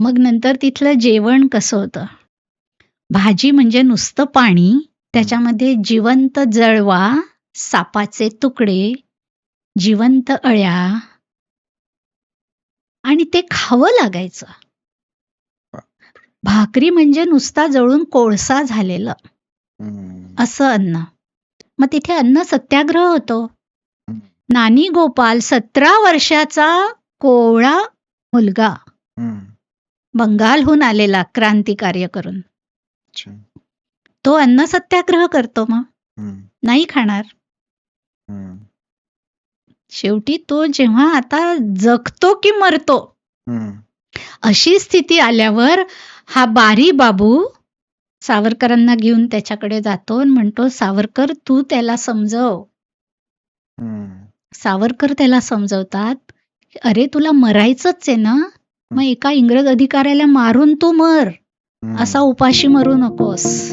मग नंतर तिथलं जेवण कसं होतं? भाजी म्हणजे नुसतं पाणी, त्याच्यामध्ये जिवंत जळवा, सापाचे तुकडे, जिवंत अळ्या आणि ते खावं लागायचं. भाकरी म्हणजे नुसता जळून कोळसा झालेलं हं. असं अन्न. मग तिथे अन्न सत्याग्रह होतो. हं. नानी गोपाल 17 वर्षाचा कोवळा मुलगा हं. बंगालहून आलेला क्रांतिकार्य करून. अच्छा. तो अन्न सत्याग्रह करतो मग. हं. नाही खाणार. हं. शेवटी तो जेव्हा आता जगतो की मरतो, हं. अशी स्थिती आल्यावर हा बारी बाबू सावरकरांना घेऊन त्याच्याकडे जातो आणि म्हणतो, "सावरकर तू त्याला समजव." हं. सावरकर त्याला समजवतात, "अरे तुला मरायचंच आहे ना? मग एका इंग्रज अधिकाऱ्याला मारून तू मर. हं. असा उपाशी मरू नकोस."